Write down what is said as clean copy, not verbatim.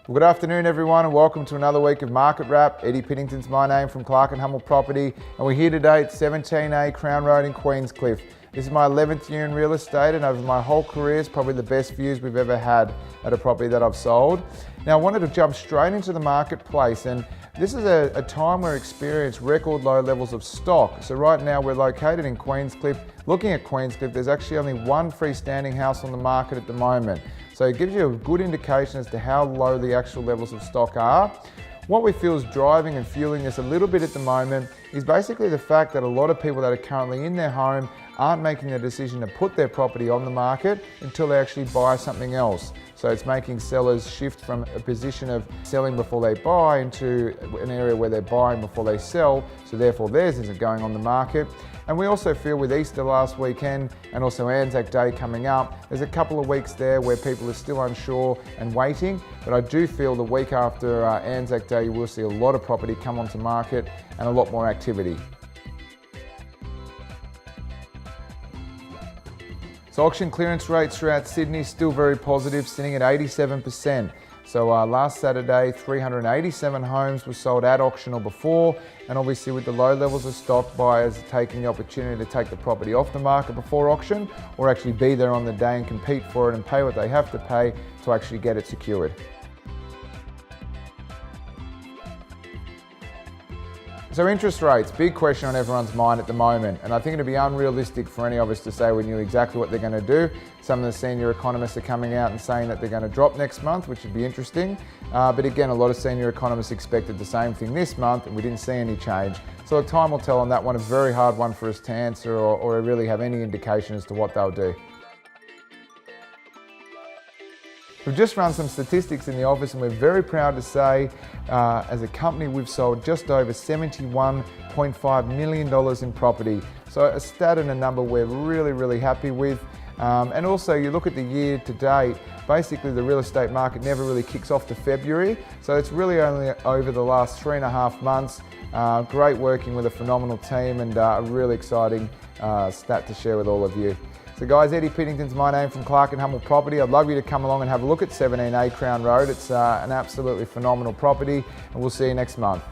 Well, good afternoon everyone and welcome to another week of Market Wrap. Eddy Piddington's my name from Clark and Hummel Property, and we're here today at 17A Crown Road in Queenscliff. This is my 11th year in real estate, and over my whole career it's probably the best views we've ever had at a property that I've sold. Now I wanted to jump straight into the marketplace, and this is a time where we experience record low levels of stock. So right now we're located in Queenscliff. Looking at Queenscliff, there's actually only one freestanding house on the market at the moment. So it gives you a good indication as to how low the actual levels of stock are. What we feel is driving and fueling this a little bit at the moment is basically the fact that a lot of people that are currently in their home aren't making the decision to put their property on the market until they actually buy something else. So it's making sellers shift from a position of selling before they buy into an area where they're buying before they sell, so therefore theirs isn't going on the market. And we also feel with Easter last weekend and also Anzac Day coming up, there's a couple of weeks there where people are still unsure and waiting, but I do feel the week after Anzac Day you will see a lot of property come onto market and a lot more activity. So auction clearance rates throughout Sydney still very positive, sitting at 87%. So last Saturday, 387 homes were sold at auction or before, and obviously with the low levels of stock, buyers are taking the opportunity to take the property off the market before auction, or actually be there on the day and compete for it and pay what they have to pay to actually get it secured. So interest rates, big question on everyone's mind at the moment, and I think it'd be unrealistic for any of us to say we knew exactly what they're going to do. Some of the senior economists are coming out and saying that they're going to drop next month, which would be interesting. But again, a lot of senior economists expected the same thing this month, and we didn't see any change. So time will tell on that one. A very hard one for us to answer or really have any indication as to what they'll do. We've just run some statistics in the office, and we're very proud to say as a company we've sold just over $71.5 million in property. So a stat and a number we're really happy with. And also you look at the year to date, basically the real estate market never really kicks off to February. So it's really only over the last 3.5 months. Great working with a phenomenal team, and a really exciting stat to share with all of you. So guys, Eddy Piddington's my name from Clark and Hummel Property. I'd love you to come along and have a look at 17A Crown Road. It's an absolutely phenomenal property, and we'll see you next month.